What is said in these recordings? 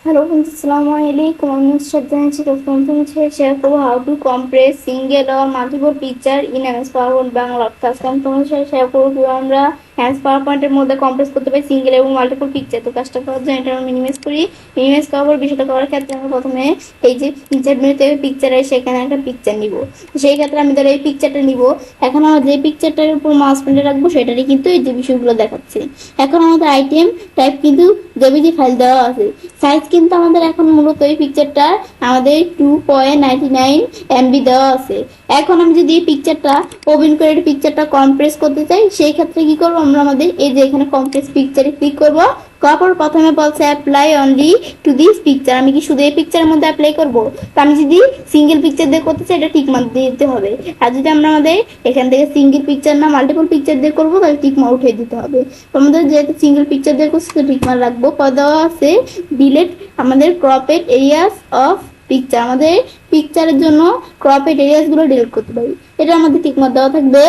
Hello friends, Assalamualaikum. I'm Shraddha From share how to compress single or multiple picture in MS PowerPoint Bangla. First time share আমরা hands পাওয়ারপয়েন্টের মধ্যে compress করতে পারি single এবং multiple picture. তো কাজটা করার জন্য এটা আমরা মিনিমাইজ করি। মিনিমাইজ করার বিষয়টা করার ক্ষেত্রে আমরা প্রথমে এই যে পিকচার মেনু থেকে পিকচার আছে সেখানে একটা পিকচার নিব। সেই ক্ষেত্রে আমি ধরো এই পিকচারটা নিব। এখন আমরা যে পিকচারটার উপর মাউস পয়েন্টে রাখবো সেটারই কিন্তু এই যে বিষয়গুলো দেখাচ্ছে। এখন আমাদের আইটেম টাইপ কিন্তু জেপিজি ফাইল দেওয়া আছে। সাইজ কিন্তু আমাদের এখন মূলত এই পিকচারটা আমাদের 2.99 MB দেওয়া আছে। এখন আমি যদি এই পিকচারটা ওপেন করে এই পিকচারটা কম্প্রেস করতে চাই সেই ক্ষেত্রে কি করব, আমরা আমাদের এই যে এখানে কম্প্রেস পিকচারে ক্লিক করব। তারপর প্রথমে বলছে apply only to this picture. আমি কি শুধু এই পিকচারের মধ্যে অ্যাপ্লাই করব? তো আমি যদি সিঙ্গেল পিকচার দিয়ে করতে চাই এটা টিক মার্ক দিয়ে দিতে হবে। আর যদি আমরা আমাদের এখান থেকে সিঙ্গেল পিকচার না মাল্টিপল পিকচার দিয়ে করবো তাহলে টিক মার্ক উঠিয়ে দিতে হবে। তো আমাদের যেহেতু সিঙ্গেল পিকচার দিয়ে করছি তো টিক মার্ক রাখবো। পর দেওয়া আছে ডিলেট আমাদের ক্রপেড এরিয়াস অফ পিকচার। আমাদের পিকচারের জন্য ক্রপেড এরিয়াস গুলো ডিলিট করতে পারি, এটা আমাদের টিক মার্ক দেওয়া থাকবে।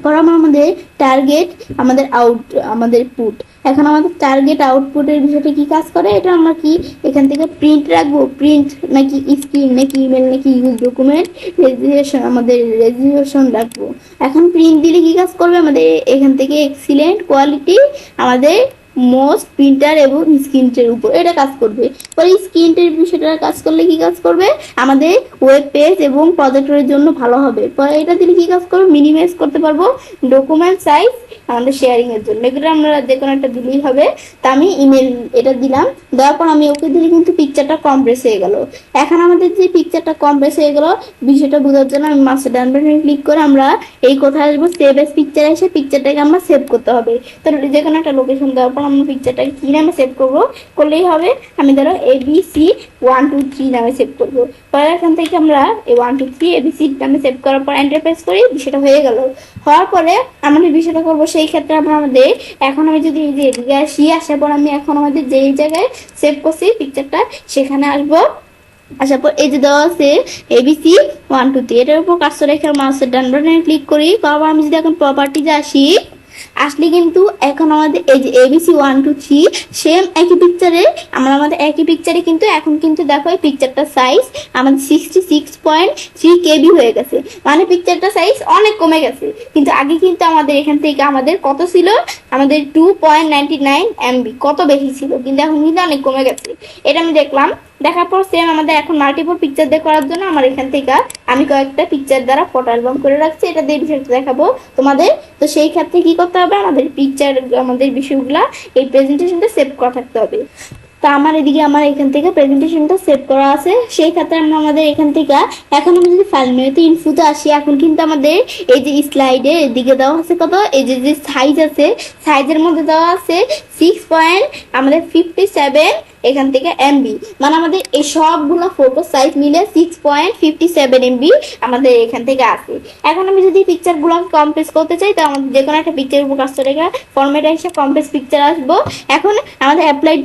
পর আমাদের টার্গেট আমাদের আমাদের পুট। এখন আমাদের টার্গেট আউটপুটের বিষয়টা কি কাজ করে, এটা আমরা কি এখান থেকে প্রিন্ট রাখবো, প্রিন্ট নাকি স্ক্রিন নাকি ইমেল নাকি ইউজ ডকুমেন্ট রেজিস্ট্রেশন, আমাদের রেজিস্ট্রেশন রাখবো। এখন প্রিন্ট দিলে কি কাজ করবে, আমাদের এখান থেকে এক্সিলেন্ট কোয়ালিটি আমাদের মোস্ট প্রিন্টার এবং স্ক্রিনের উপর এটা কাজ করবে। পরে স্ক্রিনের বিষয়টা কাজ করলে কি কাজ করবে, আমাদের ওয়েব পেজ এবং প্রজেক্টরের জন্য ভালো হবে। পরে এটা দিলে কি কাজ করবে, মিনিমাইজ করতে পারবো ডকুমেন্ট সাইজ আমাদের শেয়ারিং এর জন্য। এগুলো আমরা যে কোনো একটা দিলেই হবে। তা আমি ইমেল এটা দিলাম, দেওয়ার পর আমি ওকে দিলে কিন্তু পিকচারটা কমপ্রেস হয়ে গেল। এখন আমাদের যে পিকচারটা কমপ্রেস হয়ে গেল বিষয়টা বোঝার জন্য আমি মাস্টার ডান বাটনে ক্লিক করে আমরা এই কোথায় আসবো, সেভ এস পিকচার। এসে পিকচারটাকে আমরা সেভ করতে হবে। তো যে কোনো একটা লোকেশন দেওয়ার পর আমরা পিকচারটাকে কি নামে সেভ করবো করলেই হবে, আমি ধরো ABC123 নামে সেভ করবো। পরে এখান থেকে আমরা এই 123 ABC নামে সেভ করার পর এন্টার প্রেস করি, বিষয়টা হয়ে গেল। হওয়ার পরে আমাদের বিষয়টা করবো সেই ক্ষেত্রে আমরা আমাদের এখন আমি যদি এই যে এদিকে আসি, আসার পর আমি এখন আমাদের যেই জায়গায় সেভ করছি পিকচারটা সেখানে আসবো। আসার পর এই যে দেওয়া আছে ABC123 এটার উপর কার্সর রেখে মাউসের ডান বাটনে ক্লিক করি। তারপর আমি যদি এখন প্রপার্টিতে আসলে কিন্তু এখন আমাদের এই যে ABC123 সেম একই পিকচারে আমাদের একই পিকচারে কিন্তু এখন কিন্তু দেখো এই পিকচারটা সাইজ আমাদের 66.3 KB হয়ে গেছে। মানে পিকচারটা সাইজ অনেক কমে গেছে। কিন্তু আগে কিন্তু আমাদের এখান থেকে আমাদের কত ছিল, আমাদের 2.99 MB কত বেশি ছিল, কিন্তু এখন কিন্তু অনেক কমে গেছে। এটা আমি দেখলাম। দেখার পর সেম আমাদের এখন মাল্টিপল পিকচার দিয়ে করার জন্য আমার এখান থেকে আমি কয়েকটা পিকচার দ্বারা ফটো অ্যালবাম করে রাখছি, এটা দিয়ে বিষয়টা দেখাবো তোমাদের। তো সেই ক্ষেত্রে কি করতে হবে, আমাদের পিকচার আমাদের বিষয়গুলা এই প্রেজেন্টেশনটা সেভ করা থাকতে হবে। তা আমার এদিকে আমার এখান থেকে প্রেজেন্টেশনটা সেভ করা আছে। সেই ক্ষেত্রে আমরা আমাদের এখান থেকে এখন আমি যদি ফাইল মেনুতে ইনফোতে আসি, এখন কিন্তু আমাদের এই যে স্লাইডে এদিকে দেওয়া আছে কত, এই যে যে সাইজ আছে সাইজের মধ্যে দেওয়া আছে 6.57 এখান থেকে MB। মানে আমাদের এই সবগুলো ফটো সাইজ মিলে 6.57 MB আমাদের এখান থেকে আসে। এখন আমি যদি পিকচার গুলো কম্প্রেস করতে চাই তো আমাদের যে কোনো একটা পিকচার উপর কাজ করে ফরম্যাট এসে কম্প্রেস পিকচার আসবো। এখন আমাদের apply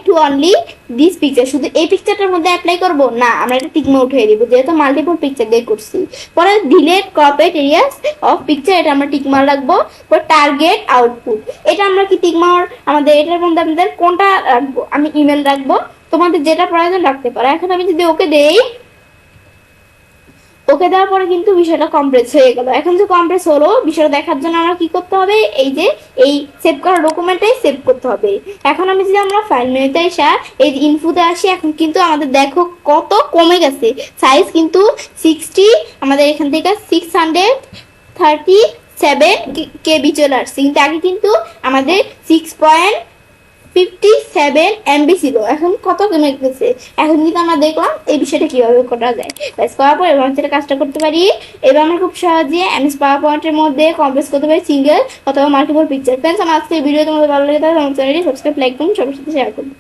to only this picture, শুধু এই পিকচারটার মধ্যে অ্যাপ্লাই করবো না, আমরা এটা টিক মার্ক উঠিয়ে দিব যেহেতু মাল্টিপল পিকচার দিয়ে করছি। পরে ডিলেট ক্রপেড এরিয়াস অফ পিকচার এটা আমরা টিক মার্ক রাখবো। পরে টার্গেট আউটপুট এটা আমরা কি টিক মার্ক আমাদের এটার মধ্যে আমাদের কোনটা রাখবো, আমি ইমেল রাখবো, তোমাদের যেটা প্রয়োজন রাখতে পারো। এখন আমি যদি ওকে দেই, ওকে দেওয়ার পরে কিন্তু বিষয়টা কমপ্রেস হয়ে গেল। এখন যে কমপ্রেস হলো বিষয়টা দেখার জন্য আমরা কি করতে হবে, এই যে এই সেভ করা ডকুমেন্টে সেভ করতে হবে। এখন আমি যদি আমরা ফাইল মেনুতে এসে এই যে ইনফোতে আসি, এখন কিন্তু আমাদের দেখো কত কমে গেছে সাইজ কিন্তু 60 আমাদের এখান থেকে 637 KB চলে আসছে। কিন্তু আগে কিন্তু আমাদের 6.57 MB ছিল, এখন কত কমে গেছে। এখন কিন্তু আমরা দেখলাম এই বিষয়টা কিভাবে করা যায়। ব্যাস করার পর এবার সেটা কাজটা করতে পারি। এবার আমরা খুব সহজে এমএস পাওয়ার পয়েন্টের মধ্যে কম্প্রেস করতে পারি সিঙ্গেল অথবা মাল্টিপল পিকচার। ফ্রেন্ডস, আমার আজকে ভিডিও তোমাদের ভালো লেগে থাকে আমার চ্যানেলটি সাবস্ক্রাইব, লাইক করুন, সবার সাথে শেয়ার করুন।